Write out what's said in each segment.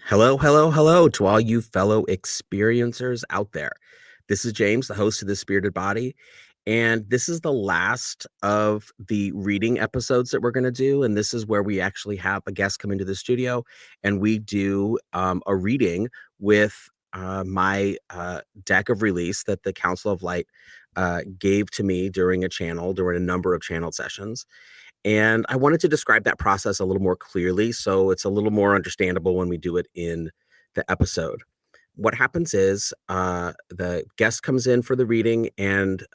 Hello, hello, hello to all you fellow experiencers out there. This is James, the host of The Spirited Body, and this is the last of the reading episodes that we're going to do. And this is where we actually have a guest come into the studio and we do a reading with my deck of release that the Council of Light gave to me during a number of channel sessions. And I wanted to describe that process a little more clearly so it's a little more understandable when we do it in the episode. What happens is the guest comes in for the reading and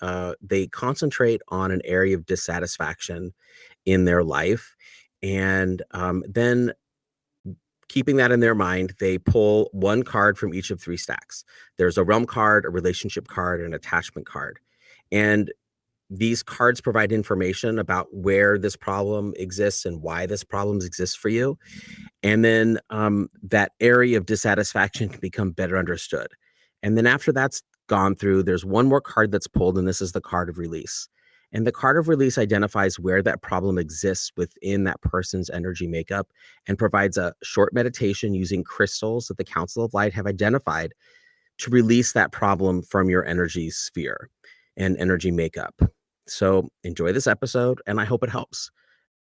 they concentrate on an area of dissatisfaction in their life. And then, keeping that in their mind, they pull one card from each of three stacks. There's a realm card, a relationship card, and an attachment card. And these cards provide information about where this problem exists and why this problem exists for you. And then that area of dissatisfaction can become better understood. And then after that's gone through, there's one more card that's pulled, and this is the card of release. And the card of release identifies where that problem exists within that person's energy makeup and provides a short meditation using crystals that the Council of Light have identified to release that problem from your energy sphere and energy makeup. So enjoy this episode, and I hope it helps.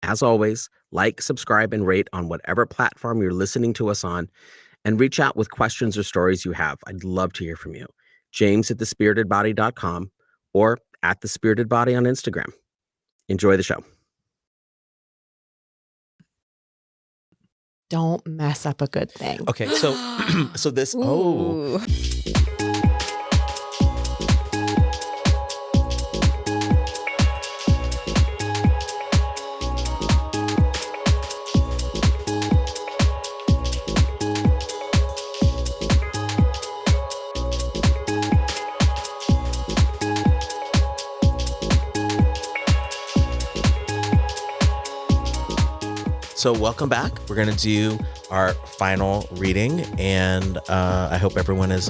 As always, like, subscribe, and rate on whatever platform you're listening to us on, and reach out with questions or stories you have. I'd love to hear from you. James at thespiritedbody.com or at thespiritedbody on Instagram. Enjoy the show. Don't mess up a good thing. Okay, so this. Ooh. So welcome back. We're going to do our final reading, and I hope everyone is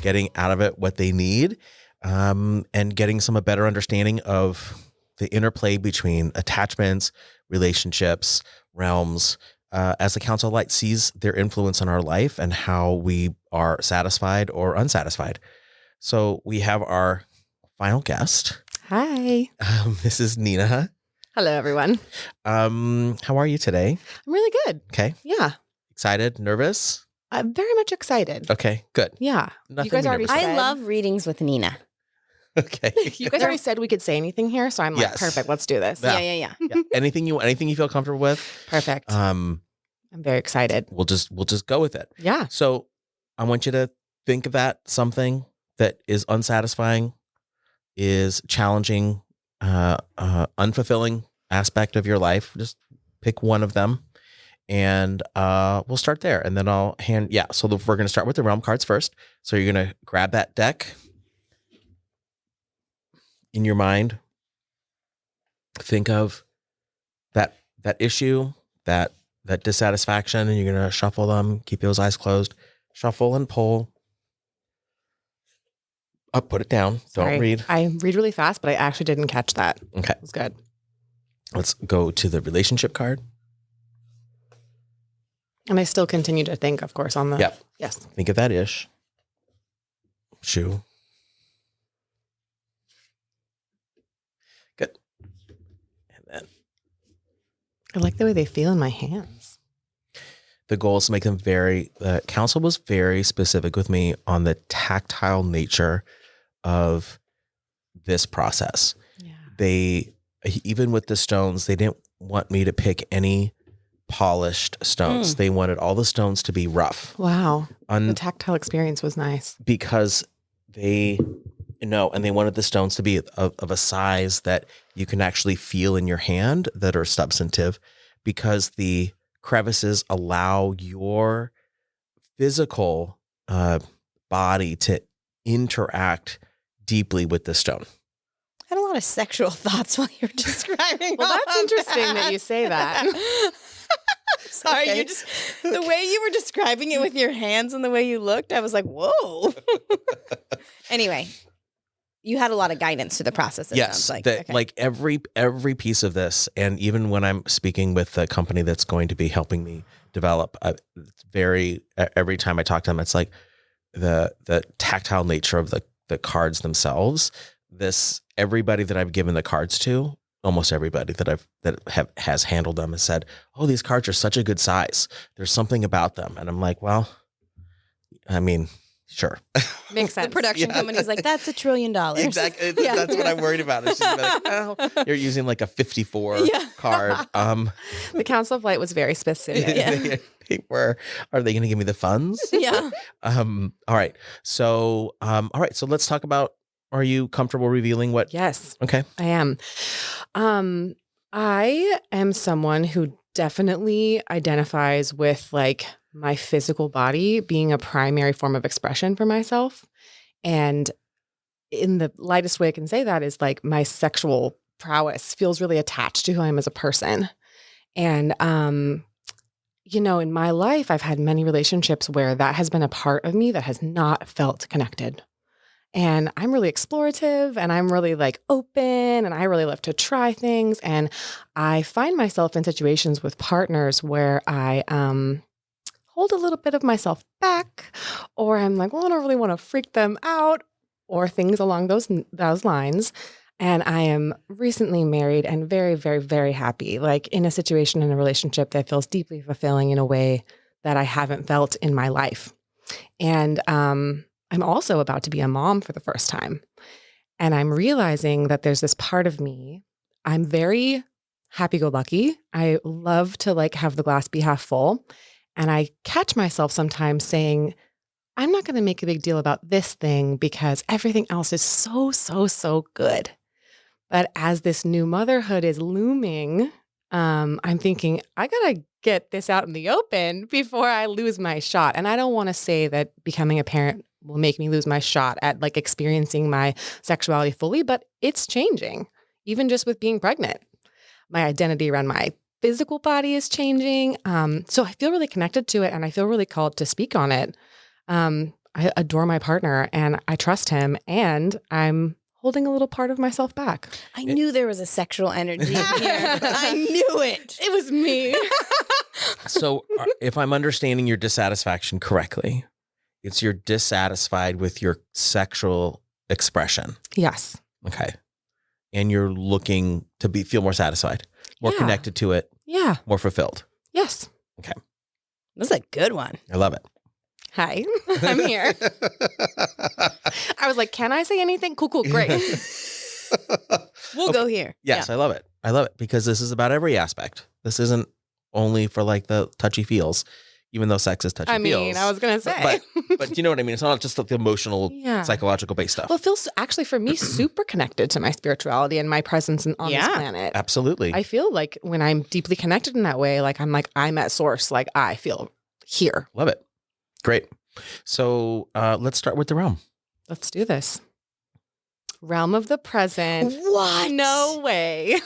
getting out of it what they need and getting a better understanding of the interplay between attachments, relationships, realms, as the Council of Light sees their influence on our life and how we are satisfied or unsatisfied. So we have our final guest. Hi. This is Nina. Hello, everyone. How are you today? I'm really good. Okay. Yeah. Excited? Nervous? I'm very much excited. Okay, good. Yeah. Nothing you guys to be already nervous said, I love readings with Nina. Okay. you guys already said we could say anything here, so I'm like, Yes. perfect. Let's do this. Yeah. Yeah. Yeah. Anything you feel comfortable with? Perfect. I'm very excited. We'll just go with it. Yeah. So I want you to think of that something that is unsatisfying, is challenging, unfulfilling aspect of your life. Just pick one of them, and we'll start there. And then I'll hand. Yeah. So we're going to start with the realm cards first. So you're going to grab that deck in your mind. Think of that issue, that dissatisfaction, and you're going to shuffle them. Keep those eyes closed. Shuffle and pull. Up, put it down. Sorry. Don't read. I read really fast, but I actually didn't catch that. Okay. It was good. Let's go to the relationship card. And I still continue to think, of course, on the... Yep. Yes. Think of that ish. Shoe. Good. And then I like the way they feel in my hands. the goal is to make them the council was very specific with me on the tactile nature of this process. Yeah. Even with the stones, they didn't want me to pick any polished stones. They wanted all the stones to be rough. Wow. The tactile experience was nice. Because and they wanted the stones to be of a size that you can actually feel in your hand that are substantive, because the crevices allow your physical body to interact deeply with the stone. I had a lot of sexual thoughts while you were describing. Well, that's interesting that you say that. Sorry, Okay. the way you were describing it with your hands and the way you looked, I was like, whoa. Anyway, you had a lot of guidance to the process. It Yes, sounds like. like every piece of this, and even when I'm speaking with the company that's going to be helping me develop. It's every time I talk to them, it's like the tactile nature of the cards themselves. Everybody that I've given the cards to, almost everybody that has handled them has said, "Oh, these cards are such a good size. There's something about them." And I'm like, well, I mean, sure. Makes sense. The production company's like, that's $1 trillion. Exactly. That's what I'm worried about. It's just like, oh, you're using like a 54 card. The Council of Light was very specific. Are they going to give me the funds? Yeah. All right. So, So let's talk about, are you comfortable revealing what? Yes, Okay. I am. I am someone who definitely identifies with like my physical body being a primary form of expression for myself. And in the lightest way I can say that is like my sexual prowess feels really attached to who I am as a person. And, in my life, I've had many relationships where that has been a part of me that has not felt connected. And I'm really explorative and I'm really like open and I really love to try things. And I find myself in situations with partners where I hold a little bit of myself back, or I'm like, well, I don't really want to freak them out, or things along those lines. And I am recently married and very, very, very happy, like in a situation, in a relationship that feels deeply fulfilling in a way that I haven't felt in my life. And I'm also about to be a mom for the first time. And I'm realizing that there's this part of me. I'm very happy-go-lucky. I love to like have the glass be half full. And I catch myself sometimes saying, I'm not going to make a big deal about this thing because everything else is so, so, so good. But as this new motherhood is looming, I'm thinking, I got to get this out in the open before I lose my shot. And I don't want to say that becoming a parent will make me lose my shot at like experiencing my sexuality fully, but it's changing, even just with being pregnant. My identity around my physical body is changing. So I feel really connected to it and I feel really called to speak on it. I adore my partner and I trust him and I'm holding a little part of myself back. I knew there was a sexual energy in here. I knew it. It was me. So if I'm understanding your dissatisfaction correctly, it's you're dissatisfied with your sexual expression. Yes. Okay. And you're looking to feel more satisfied, more Yeah. connected to it, Yeah. more fulfilled. Yes. That's a good one. I love it. Hi, I'm here. I was like, can I say anything? Cool, great. We'll go here. Yes, I love it. I love it because this is about every aspect. This isn't only for like the touchy feels, even though sex is touchy feels. I was going to say. But you know what I mean? It's not just like the emotional, Yeah. psychological based stuff. Well, it feels actually for me super connected to my spirituality and my presence on this planet. Absolutely. I feel like when I'm deeply connected in that way, like I'm at source, like I feel here. Love it. Great. So let's start with the realm. Let's do this. Realm of the present. What? No way.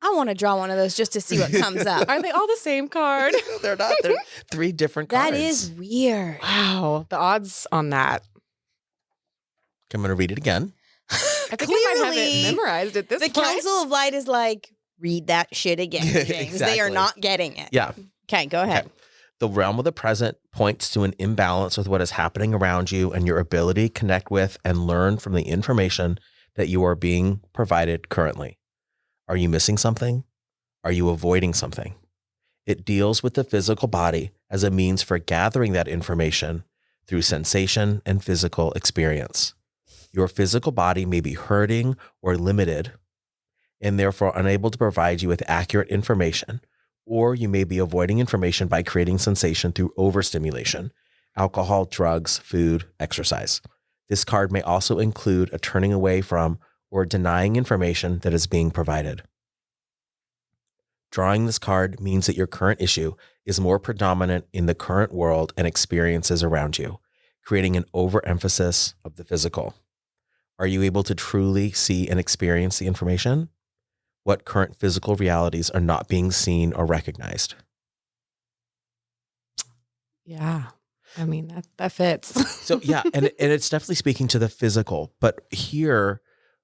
I want to draw one of those just to see what comes up. Are they all the same card? They're not. They're 3 different cards. That is weird. Wow. The odds on that. I'm going to read it again. I think I might have Clearly, it memorized at this The point. Council of Light is like, read that shit again, James. They Exactly. are not getting it. Yeah. Okay, go ahead. Okay. The realm of the present points to an imbalance with what is happening around you and your ability to connect with and learn from the information that you are being provided currently. Are you missing something? Are you avoiding something? It deals with the physical body as a means for gathering that information through sensation and physical experience. Your physical body may be hurting or limited and therefore unable to provide you with accurate information. Or you may be avoiding information by creating sensation through overstimulation, alcohol, drugs, food, exercise. This card may also include a turning away from or denying information that is being provided. Drawing this card means that your current issue is more predominant in the current world and experiences around you, creating an overemphasis of the physical. Are you able to truly see and experience the information? What current physical realities are not being seen or recognized? Yeah. I mean, that fits. So yeah, and it's definitely speaking to the physical, but here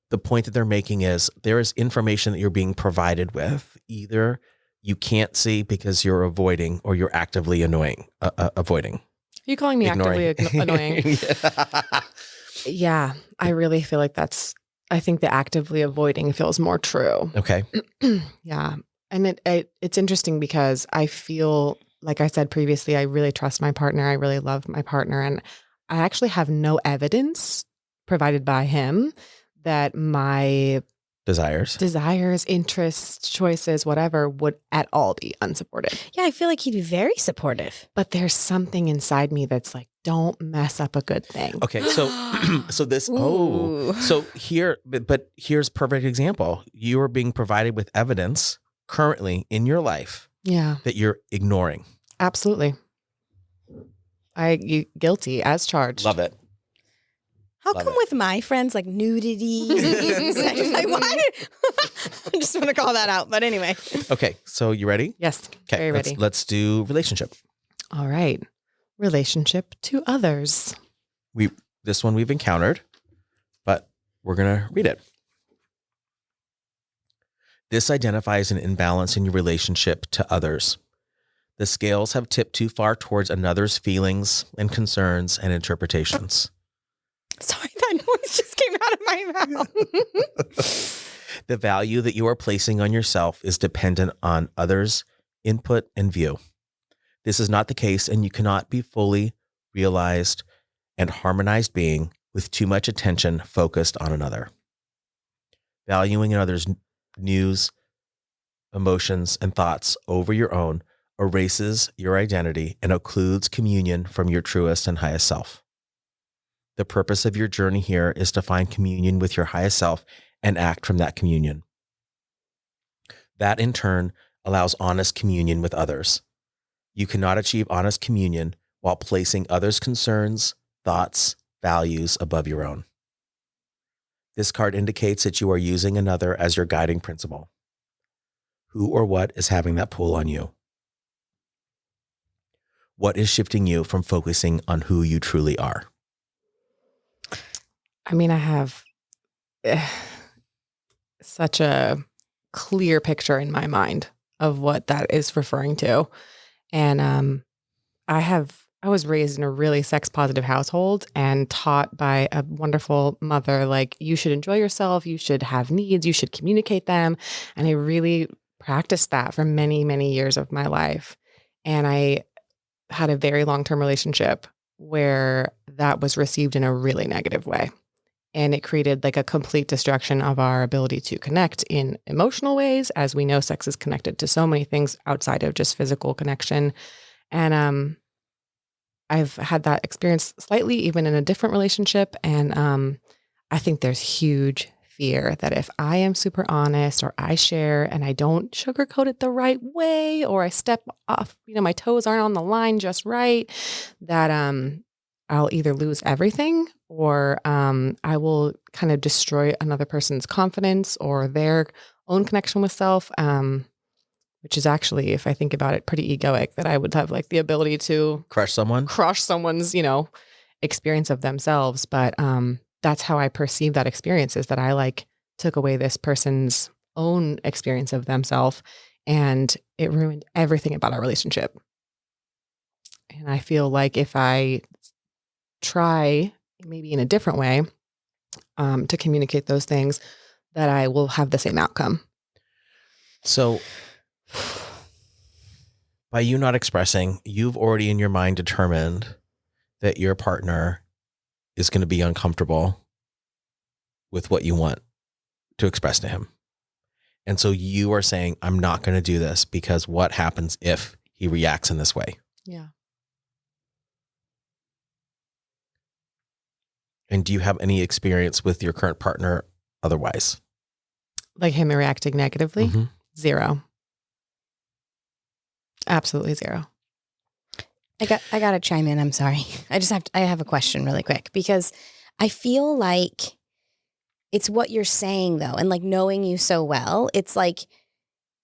the point that they're making is there is information that you're being provided with. Either you can't see because you're avoiding or you're actively avoiding. Are you calling me Ignoring. actively annoying? Yeah. Yeah, I really feel like I think the actively avoiding feels more true. Okay. Yeah. And it's interesting because I feel, like I said previously, I really trust my partner. I really love my partner. And I actually have no evidence provided by him that my Desires. interests, choices, whatever, would at all be unsupported. Yeah, I feel like he'd be very supportive. But there's something inside me that's like, don't mess up a good thing. Okay. So, Ooh. so here, but here's a perfect example. You are being provided with evidence currently in your life Yeah, that you're ignoring. absolutely. You guilty as charged. Love it. How Love come it. with my friends, like nudity? Like, why? I just want to call that out. But anyway. Okay. So you ready? Yes, Okay. very ready. Let's do relationship. All right. Relationship to others. This one we've encountered, but we're going to read it. This identifies an imbalance in your relationship to others. The scales have tipped too far towards another's feelings and concerns and interpretations. Sorry, that noise just came out of my mouth. The value that you are placing on yourself is dependent on others' input and view. This is not the case, and you cannot be fully realized and harmonized being with too much attention focused on another. Valuing another's news, emotions, and thoughts over your own erases your identity and occludes communion from your truest and highest self. The purpose of your journey here is to find communion with your highest self and act from that communion. That in turn allows honest communion with others. You cannot achieve honest communion while placing others' concerns, thoughts, values above your own. This card indicates that you are using another as your guiding principle. Who or what is having that pull on you? What is shifting you from focusing on who you truly are? I mean, I have such a clear picture in my mind of what that is referring to. And I was raised in a really sex positive household and taught by a wonderful mother, like, you should enjoy yourself, you should have needs, you should communicate them. And I really practiced that for many, many years of my life. And I had a very long-term relationship where that was received in a really negative way. And it created like a complete destruction of our ability to connect in emotional ways. As we know, sex is connected to so many things outside of just physical connection. And I've had that experience slightly even in a different relationship. And I think there's huge fear that if I am super honest or I share and I don't sugarcoat it the right way, or I step off, my toes aren't on the line just right, that I'll either lose everything or I will kind of destroy another person's confidence or their own connection with self, which is actually, if I think about it, pretty egoic, that I would have like the ability to Crush someone's, experience of themselves. But that's how I perceive that experience, is that I like took away this person's own experience of themselves and it ruined everything about our relationship. And I feel like if I try maybe in a different way to communicate those things, that I will have the same outcome. So by you not expressing, you've already in your mind determined that your partner is going to be uncomfortable with what you want to express to him. And so you are saying, I'm not going to do this because what happens if he reacts in this way? Yeah. And do you have any experience with your current partner otherwise? Like him reacting negatively? Mhm. Zero. Absolutely zero. I got to chime in. I'm sorry. I have a question really quick, because I feel like it's what you're saying though. And like knowing you so well, it's like,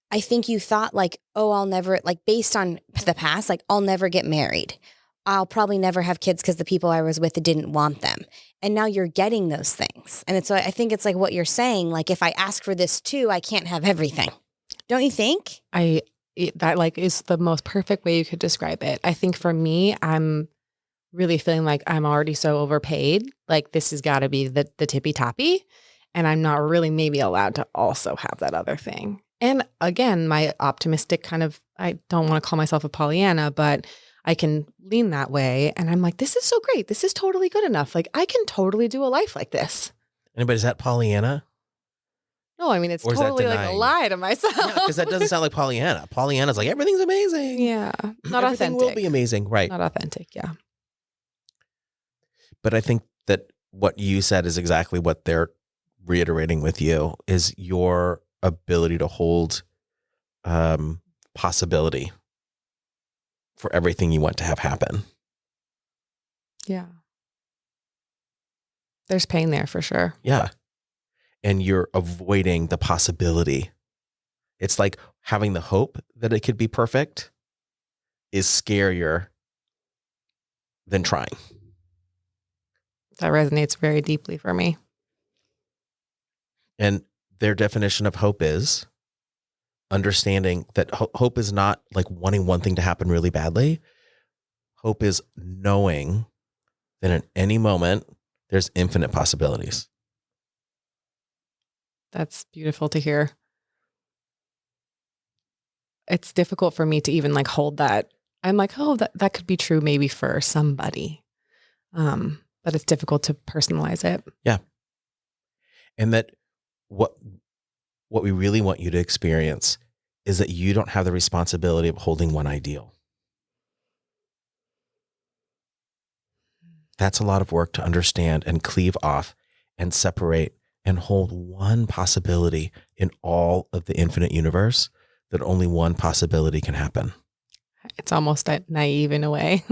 I think you thought like, oh, I'll never, like based on the past, like I'll never get married. I'll probably never have kids because the people I was with didn't want them. And now you're getting those things. And I think it's like what you're saying. Like if I ask for this too, I can't have everything. Don't you think? I that like is the most perfect way you could describe it. I think for me, I'm really feeling like I'm already so overpaid. Like this has got to be the tippy toppy. And I'm not really maybe allowed to also have that other thing. And again, my optimistic kind of, I don't want to call myself a Pollyanna, but I can lean that way. And I'm like, this is so great. This is totally good enough. Like I can totally do a life like this. Anybody, is that Pollyanna? No, I mean, it's Or is that totally like a denying? lie to myself. Yeah, because that doesn't sound like Pollyanna. Pollyanna's like, everything's amazing. Yeah. Not Everything authentic. will be amazing. Right. Not authentic. Yeah. But I think that what you said is exactly what they're reiterating with you is your ability to hold possibility for everything you want to have happen. Yeah. There's pain there for sure. Yeah. And you're avoiding the possibility. It's like having the hope that it could be perfect is scarier than trying. That resonates very deeply for me. And their definition of hope is understanding that hope is not like wanting one thing to happen really badly. Hope is knowing that at any moment there's infinite possibilities. That's beautiful to hear. It's difficult for me to even like hold that. I'm like, oh, that could be true maybe for somebody. But it's difficult to personalize it. Yeah. And that what we really want you to experience is that you don't have the responsibility of holding one ideal. That's a lot of work to understand and cleave off and separate and hold one possibility in all of the infinite universe, that only one possibility can happen. It's almost naive in a way.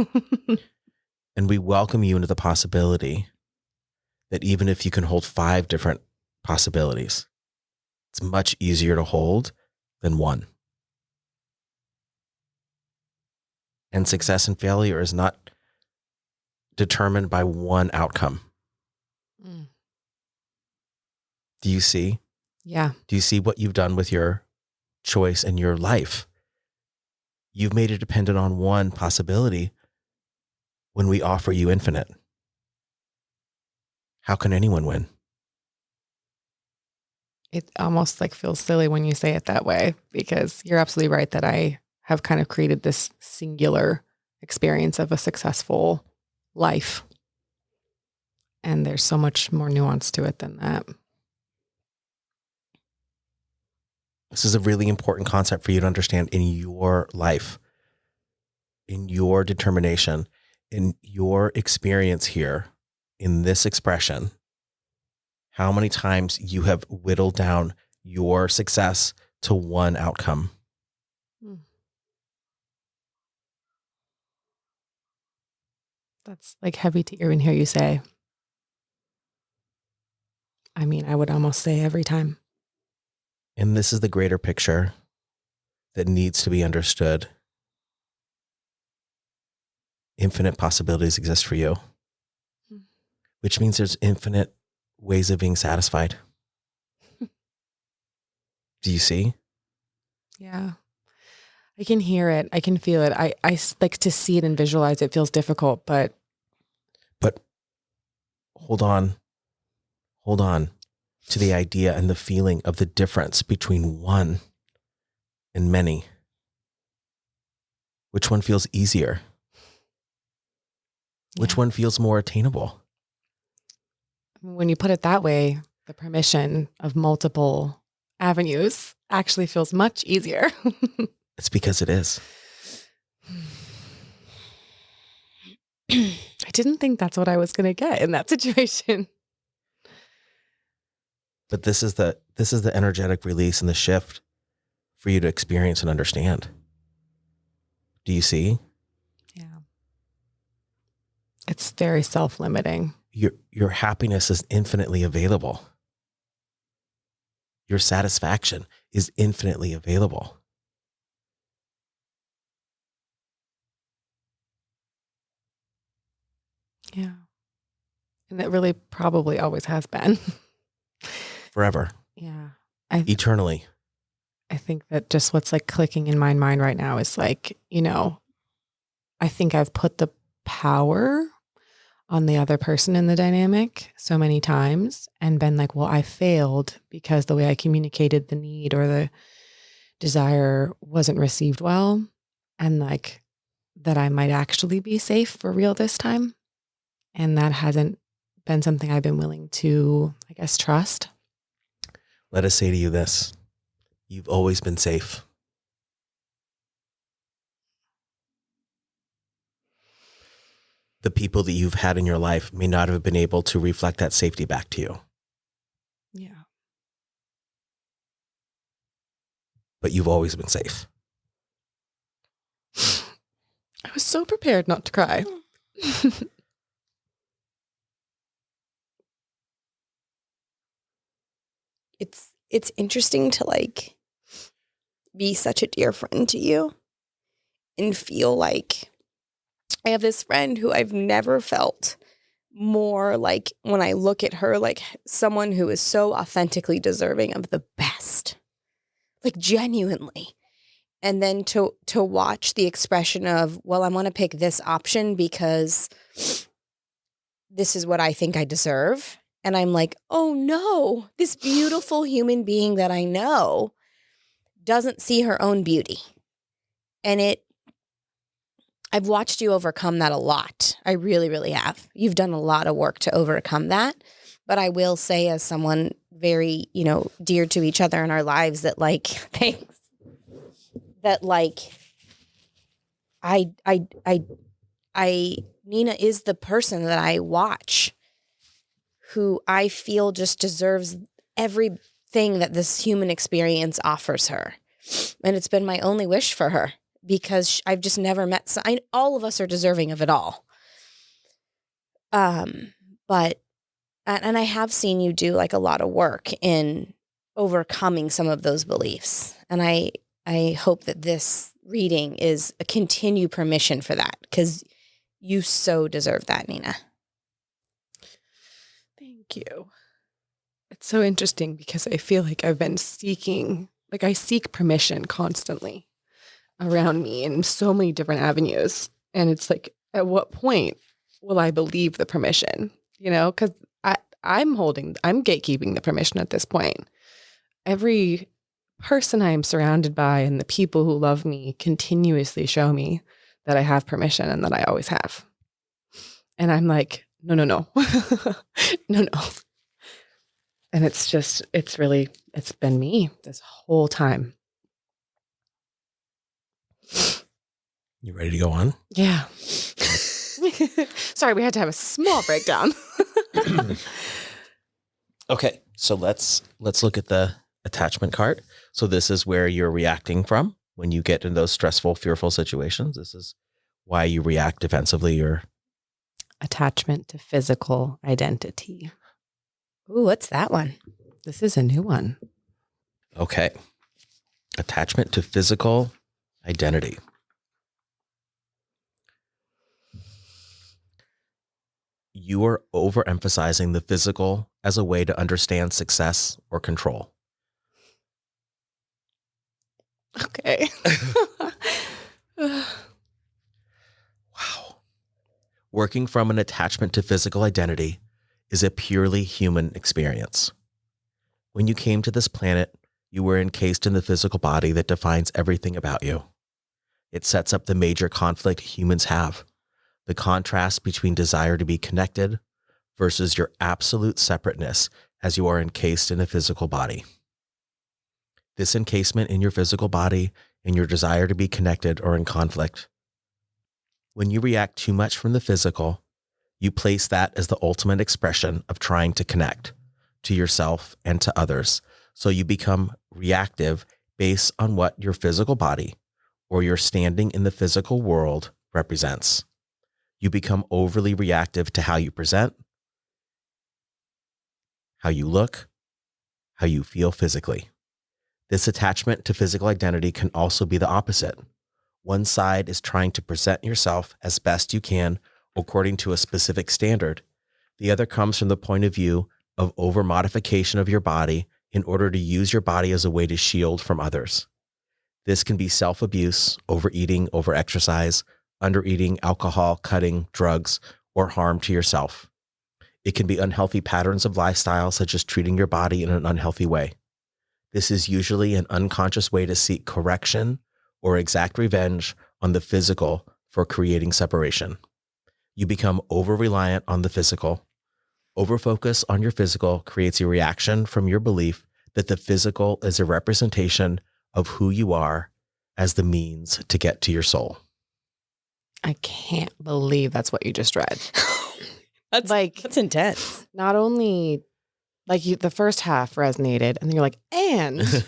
And we welcome you into the possibility that even if you can hold 5 different possibilities, it's much easier to hold than one. And success and failure is not determined by one outcome. Mm. Do you see? Yeah. Do you see what you've done with your choice in your life? You've made it dependent on one possibility when we offer you infinite. How can anyone win? It almost like feels silly when you say it that way, because you're absolutely right that I have kind of created this singular experience of a successful life. And there's so much more nuance to it than that. This is a really important concept for you to understand in your life, in your determination, in your experience here, in this expression. How many times you have whittled down your success to one outcome. That's like heavy to even hear you say. I mean, I would almost say every time. And this is the greater picture that needs to be understood. Infinite possibilities exist for you, which means there's infinite ways of being satisfied. Do you see? Yeah. I can hear it. I can feel it. I like to see it and visualize it. Feels difficult, but hold on to the idea and the feeling of the difference between one and many. Which one feels easier? Which one feels more attainable? When you put it that way, the permission of multiple avenues actually feels much easier. It's because it is. I didn't think that's what I was going to get in that situation. But this is the energetic release and the shift for you to experience and understand. Do you see? Yeah. It's very self-limiting. Your happiness is infinitely available. Your satisfaction is infinitely available. Yeah. And it really probably always has been. Forever. Yeah. Eternally. I think that just what's like clicking in my mind right now is like, I think I've put the power on the other person in the dynamic so many times and been like, well, I failed because the way I communicated the need or the desire wasn't received well. And like that I might actually be safe for real this time. And that hasn't been something I've been willing to, I guess, trust. Let us say to you this. You've always been safe. The people that you've had in your life may not have been able to reflect that safety back to you. Yeah. But you've always been safe. I was so prepared not to cry. It's interesting to like be such a dear friend to you and feel like I have this friend who I've never felt more like when I look at her, like someone who is so authentically deserving of the best, like genuinely. And then to watch the expression of, well, I want to pick this option because this is what I think I deserve. And I'm like, oh no, this beautiful human being that I know doesn't see her own beauty. And I've watched you overcome that a lot. I really, really have. You've done a lot of work to overcome that. But I will say, as someone very, dear to each other in our lives, that like, thanks. That like, Nina is the person that I watch who I feel just deserves everything that this human experience offers her. And it's been my only wish for her because I've just never met, all of us are deserving of it all. But I have seen you do like a lot of work in overcoming some of those beliefs. And I hope that this reading is a continued permission for that because you so deserve that, Nina. Thank you. It's so interesting because I feel like I've been seeking, like I seek permission constantly around me in so many different avenues. And it's like, at what point will I believe the permission? Because I'm gatekeeping the permission at this point. Every person I am surrounded by and the people who love me continuously show me that I have permission and that I always have. And I'm like, no. No. And it's been me this whole time. You ready to go on? Yeah. Sorry, we had to have a small breakdown. Okay, so let's look at the attachment card. So this is where you're reacting from when you get in those stressful, fearful situations. This is why you react defensively or attachment to physical identity. Ooh, what's that one? This is a new one. Okay. Attachment to physical identity. You are overemphasizing the physical as a way to understand success or control. Okay. Wow. Working from an attachment to physical identity is a purely human experience. When you came to this planet, you were encased in the physical body that defines everything about you. It sets up the major conflict humans have, the contrast between desire to be connected versus your absolute separateness as you are encased in a physical body. This encasement in your physical body and your desire to be connected are in conflict. When you react too much from the physical, you place that as the ultimate expression of trying to connect to yourself and to others. So you become reactive based on what your physical body or your standing in the physical world represents. You become overly reactive to how you present, how you look, how you feel physically. This attachment to physical identity can also be the opposite. One side is trying to present yourself as best you can according to a specific standard. The other comes from the point of view of over-modification of your body in order to use your body as a way to shield from others. This can be self-abuse, overeating, overexercise, undereating, alcohol, cutting, drugs, or harm to yourself. It can be unhealthy patterns of lifestyle, such as treating your body in an unhealthy way. This is usually an unconscious way to seek correction or exact revenge on the physical for creating separation. You become over-reliant on the physical. Over-focus on your physical creates a reaction from your belief that the physical is a representation of who you are as the means to get to your soul. I can't believe that's what you just read. That's intense. Not only like the first half resonated, and then you're like, and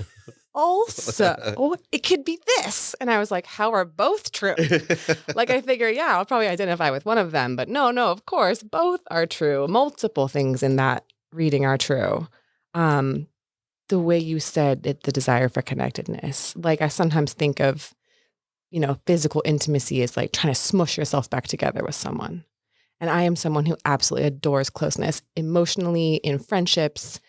also it could be this. And I was like, how are both true? Like I figure, yeah, I'll probably identify with one of them, but no, of course, both are true. Multiple things in that reading are true. The way you said it, the desire for connectedness. Like I sometimes think of, physical intimacy as like trying to smush yourself back together with someone. And I am someone who absolutely adores closeness emotionally, in friendships.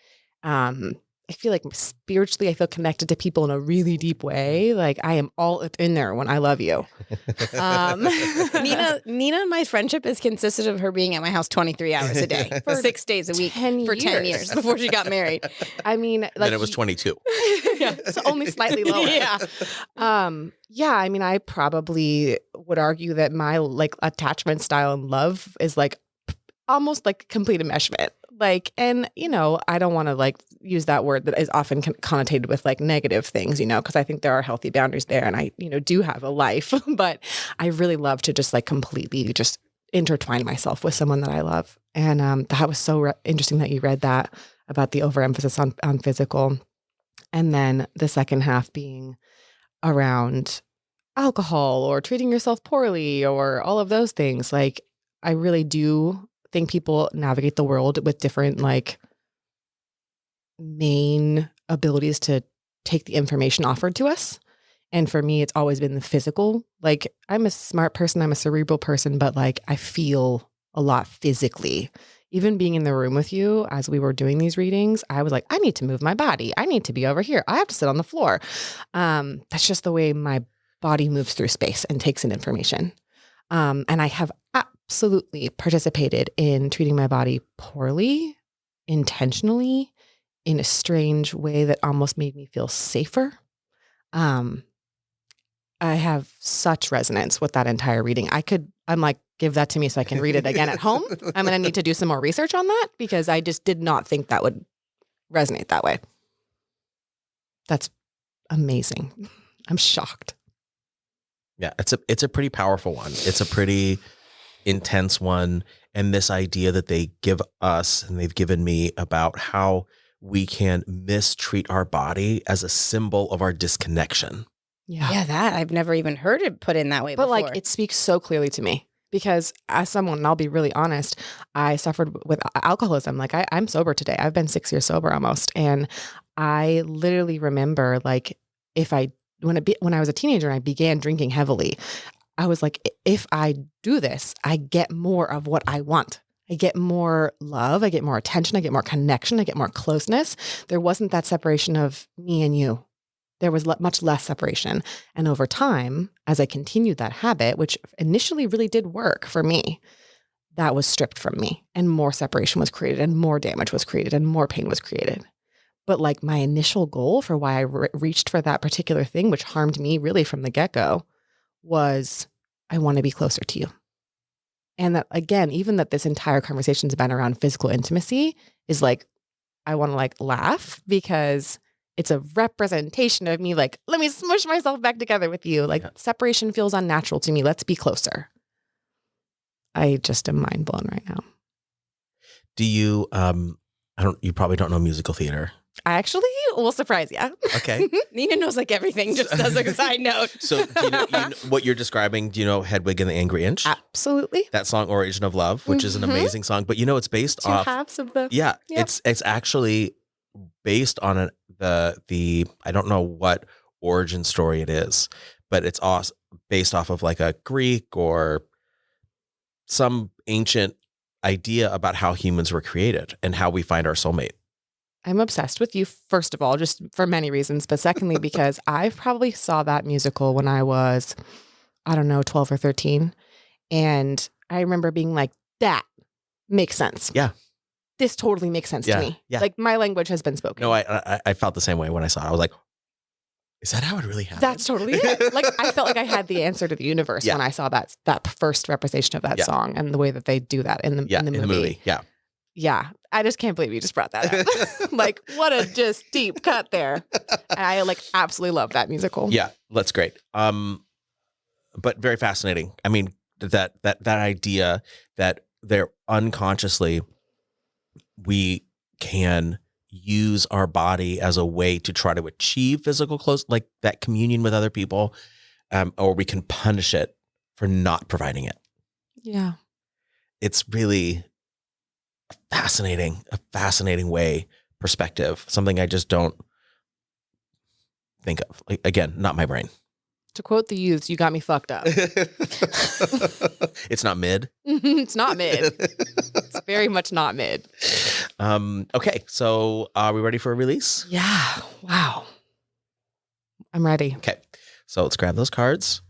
I feel like spiritually, I feel connected to people in a really deep way. Like I am all in there when I love you. Nina and my friendship is consisted of her being at my house 23 hours a day for 6 days a week 10 for 10 years before she got married. I mean, like Then it was 22. Yeah, so only slightly lower. Yeah. I mean, I probably would argue that my like attachment style and love is like almost like complete enmeshment. Like, and I don't want to like use that word that is often connotated with like negative things, because I think there are healthy boundaries there, and I, do have a life, but I really love to just like completely just intertwine myself with someone that I love. And that was so interesting that you read that about the overemphasis on physical. And then the second half being around alcohol or treating yourself poorly or all of those things. Like, I really do think people navigate the world with different like main abilities to take the information offered to us. And for me, it's always been the physical. Like I'm a smart person, I'm a cerebral person, but like I feel a lot physically. Even being in the room with you as we were doing these readings, I was like, I need to move my body. I need to be over here. I have to sit on the floor. That's just the way my body moves through space and takes in information. And I have absolutely participated in treating my body poorly, intentionally, in a strange way that almost made me feel safer. I have such resonance with that entire reading. I'm like, give that to me so I can read it again at home. I'm going to need to do some more research on that because I just did not think that would resonate that way. That's amazing. I'm shocked. Yeah, it's a pretty powerful one. It's a pretty intense one. And this idea that they give us and they've given me about how we can mistreat our body as a symbol of our disconnection. Yeah, that I've never even heard it put in that way but before. like it speaks so clearly to me because as someone, and I'll be really honest, I suffered with alcoholism. Like I'm sober today. I've been 6 years sober almost. And I literally remember like when I was a teenager and I began drinking heavily, I was like, if I do this, I get more of what I want. I get more love. I get more attention. I get more connection. I get more closeness. There wasn't that separation of me and you. There was much less separation. And over time, as I continued that habit, which initially really did work for me, that was stripped from me and more separation was created and more damage was created and more pain was created. But like my initial goal for why I reached for that particular thing, which harmed me really from the get-go, was I want to be closer to you. And that, again, even that this entire conversation's been around physical intimacy is like, I want to like laugh because it's a representation of me like, let me smush myself back together with you. Like separation feels unnatural to me. Let's be closer. I just am mind blown right now. Do you, you probably don't know musical theater. I actually will surprise you. Okay. Nina knows like everything, just as a side note. So do you know what you're describing? Do you know Hedwig and the Angry Inch? Absolutely. That song Origin of Love, which is an amazing song, but it's based Two off halves of the Yeah, Yep. it's actually based on the I don't know what origin story it is, but it's based off of like a Greek or some ancient idea about how humans were created and how we find our soulmate. I'm obsessed with you, first of all, just for many reasons, but secondly, because I probably saw that musical when I was, I don't know, 12 or 13. And I remember being like, that makes sense. Yeah. This totally makes sense to me. Yeah. Like my language has been spoken. No, I felt the same way when I saw it. I was like, is that how it really happened? That's totally it. Like I felt like I had the answer to the universe Yeah. when I saw that first representation of that Yeah. song and the way that they do that in the movie. Yeah. Yeah. I just can't believe you just brought that up. Like what a just deep cut there. And I like absolutely love that musical. Yeah, that's great. But very fascinating. I mean, that idea that they're unconsciously we can use our body as a way to try to achieve physical close, like that communion with other people, or we can punish it for not providing it. Yeah. It's really a fascinating way perspective. Something I just don't think of. Like, again, not my brain. To quote the youths, you got me fucked up. It's not mid. It's not mid. It's very much not mid. Okay, so are we ready for a release? Yeah. Wow. I'm ready. Okay, so let's grab those cards.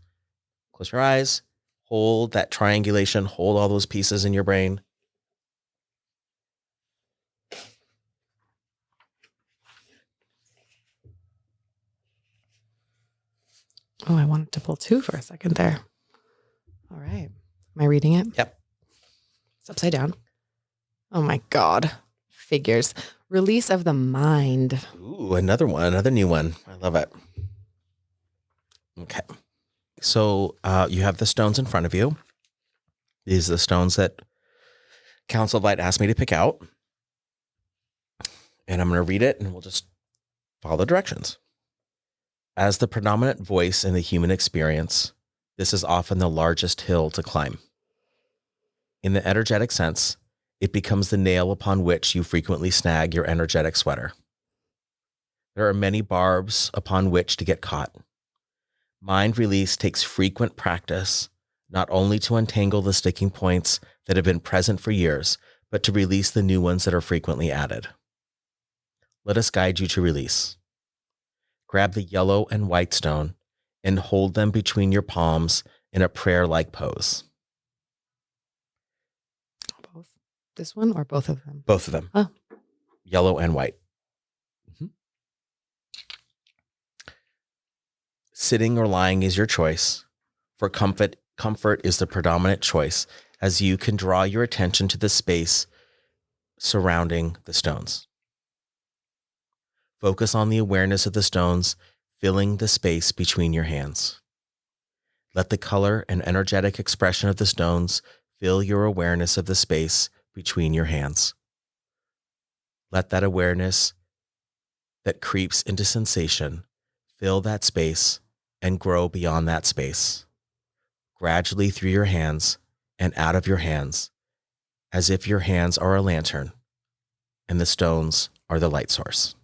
Close your eyes. Hold that triangulation. Hold all those pieces in your brain. Oh, I wanted to pull 2 for a second there. All right. Am I reading it? Yep. It's upside down. Oh my God. Figures. Release of the mind. Ooh, another one, another new one. I love it. Okay. So you have the stones in front of you. These are the stones that Council of Light asked me to pick out. And I'm going to read it and we'll just follow the directions. As the predominant voice in the human experience, this is often the largest hill to climb. In the energetic sense, it becomes the nail upon which you frequently snag your energetic sweater. There are many barbs upon which to get caught. Mind release takes frequent practice, not only to untangle the sticking points that have been present for years, but to release the new ones that are frequently added. Let us guide you to release. Grab the yellow and white stone and hold them between your palms in a prayer-like pose. Both. This one or both of them? Both of them. Oh. Yellow and white. Mm-hmm. Sitting or lying is your choice. For comfort is the predominant choice, as you can draw your attention to the space surrounding the stones. Focus on the awareness of the stones filling the space between your hands. Let the color and energetic expression of the stones fill your awareness of the space between your hands. Let that awareness that creeps into sensation fill that space and grow beyond that space, gradually through your hands and out of your hands, as if your hands are a lantern and the stones are the light source.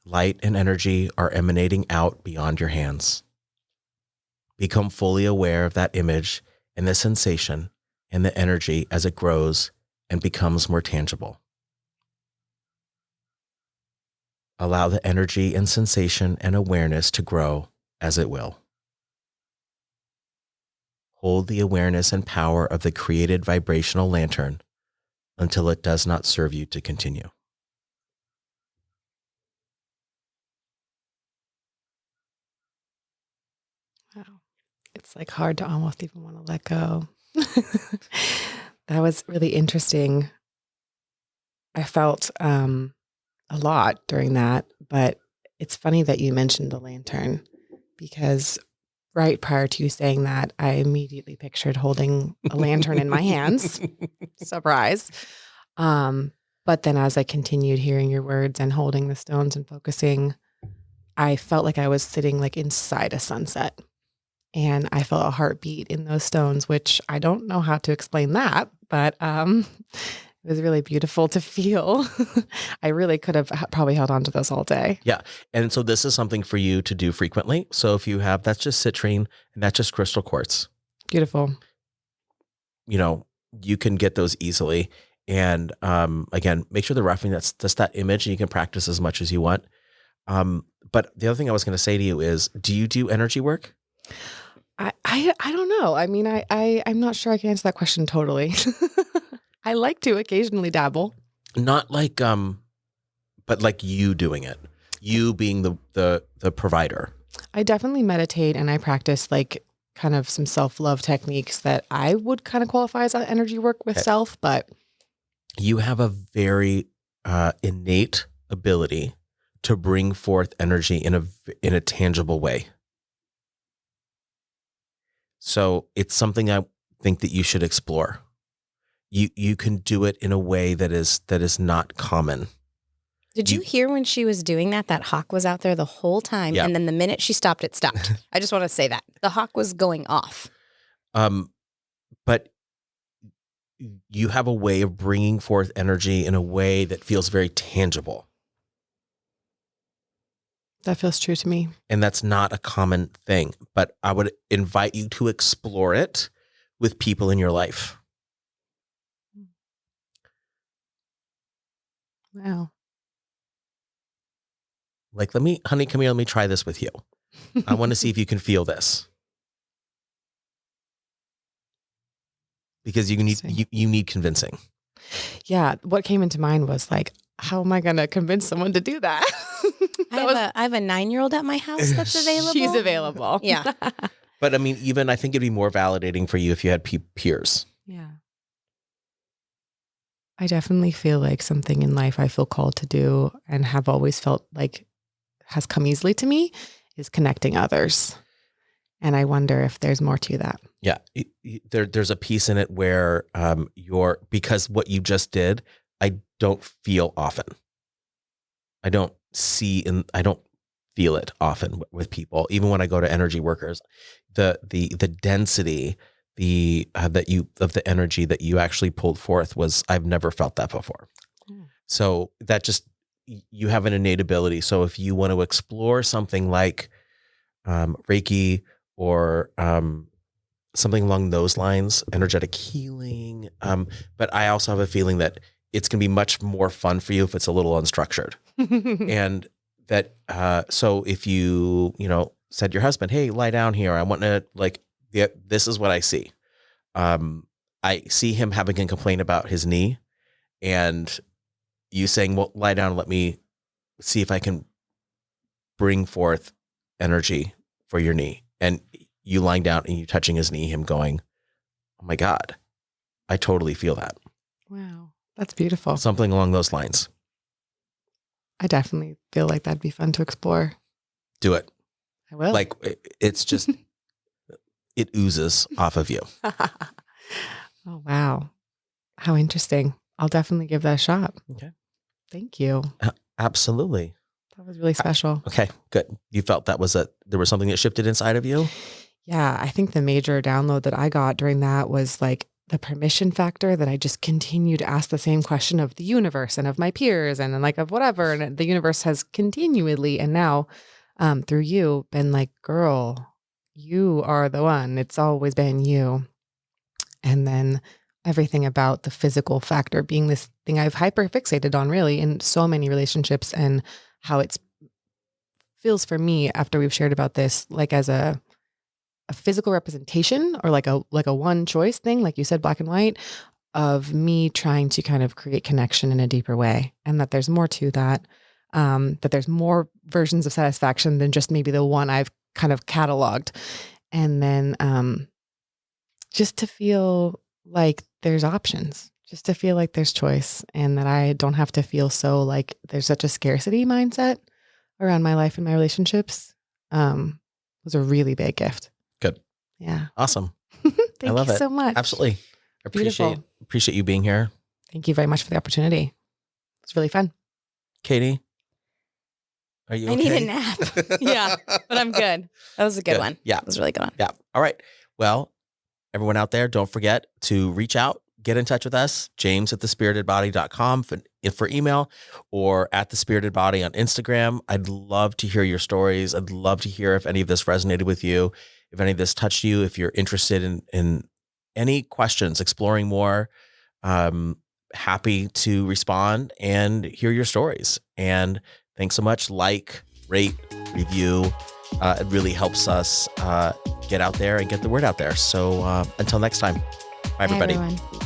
Light and energy are emanating out beyond your hands. Become fully aware of that image and the sensation and the energy as it grows and becomes more tangible. Allow the energy and sensation and awareness to grow as it will. Hold the awareness and power of the created vibrational lantern until it does not serve you to continue. Wow. It's like hard to almost even want to let go. That was really interesting. I felt a lot during that, but it's funny that you mentioned the lantern because right prior to you saying that, I immediately pictured holding a lantern in my hands. Surprise. But then as I continued hearing your words and holding the stones and focusing, I felt like I was sitting like inside a sunset. And I felt a heartbeat in those stones, which I don't know how to explain that, but it was really beautiful to feel. I really could have probably held on to those all day. Yeah. And so this is something for you to do frequently. So if you have, that's just citrine and that's just crystal quartz. Beautiful. You know, you can get those easily. And again, make sure they're roughing that's just that image, and you can practice as much as you want. But the other thing I was going to say to you is, do you do energy work? I don't know. I mean, I'm not sure I can answer that question totally. I like to occasionally dabble. Not like, but like you doing it, you being the provider. I definitely meditate, and I practice like kind of some self-love techniques that I would kind of qualify as energy work with self, but you have a very innate ability to bring forth energy in a tangible way. So it's something I think that you should explore. You can do it in a way that is not common. Did you hear when she was doing that? That hawk was out there the whole time, Yeah. and then the minute she stopped, it stopped. I just want to say that the hawk was going off. But you have a way of bringing forth energy in a way that feels very tangible. that feels true to me. And that's not a common thing. But I would invite you to explore it with people in your life. Wow. Like, honey, come here, let me try this with you. I want to see if you can feel this. Because you need convincing. Yeah. What came into mind was like, how am I going to convince someone to do that? I have a 9-year-old at my house that's available. She's available. Yeah. But I mean, even I think it'd be more validating for you if you had peers. Yeah. I definitely feel like something in life I feel called to do and have always felt like has come easily to me is connecting others. And I wonder if there's more to that. Yeah. There's a piece in it where because what you just did, I don't feel often. I don't feel it often with people. Even when I go to energy workers, the density, of the energy that you actually pulled forth I've never felt that before. So that you have an innate ability. So if you want to explore something like Reiki or something along those lines, energetic healing. But I also have a feeling that it's going to be much more fun for you if it's a little unstructured. And that, so if you said to your husband, hey, lie down here. I want to this is what I see. I see him having a complaint about his knee, and you saying, well, lie down and let me see if I can bring forth energy for your knee. And you lying down and you touching his knee, him going, oh my God, I totally feel that. Wow. That's beautiful. Something along those lines. I definitely feel like that'd be fun to explore. Do it. I will. Like it's just, it oozes off of you. Oh, wow. How interesting. I'll definitely give that a shot. Okay. Thank you. Absolutely. That was really special. Okay, good. You felt there was something that shifted inside of you? Yeah. I think the major download that I got during that was like the permission factor, that I just continue to ask the same question of the universe and of my peers and like of whatever. And the universe has continually, and now through you, been like, girl, you are the one. It's always been you. And then everything about the physical factor being this thing I've hyper fixated on really in so many relationships, and how it feels for me after we've shared about this, like as a physical representation, or like a one choice thing, like you said, black and white, of me trying to kind of create connection in a deeper way. And that there's more to that, that there's more versions of satisfaction than just maybe the one I've kind of cataloged. And then just to feel like there's options, just to feel like there's choice, and that I don't have to feel so like there's such a scarcity mindset around my life and my relationships, was a really big gift. Good. Yeah. Awesome. Thank I love you it. so much. Absolutely. I Beautiful. appreciate you being here. Thank you very much for the opportunity. It's really fun. Katie, are you I okay? need a nap. Yeah, but I'm good. That was a good one. Yeah. That was a really good one. Yeah. All right. Well, everyone out there, don't forget to reach out, get in touch with us, james@thespiritedbody.com for email, or @thespiritedbody on Instagram. I'd love to hear your stories. I'd love to hear if any of this resonated with you, if any of this touched you, if you're interested in any questions, exploring more. happy to respond and hear your stories. And thanks so much. Like, rate, review. It really helps us get out there and get the word out there. So until next time, bye, everybody. Bye, everyone.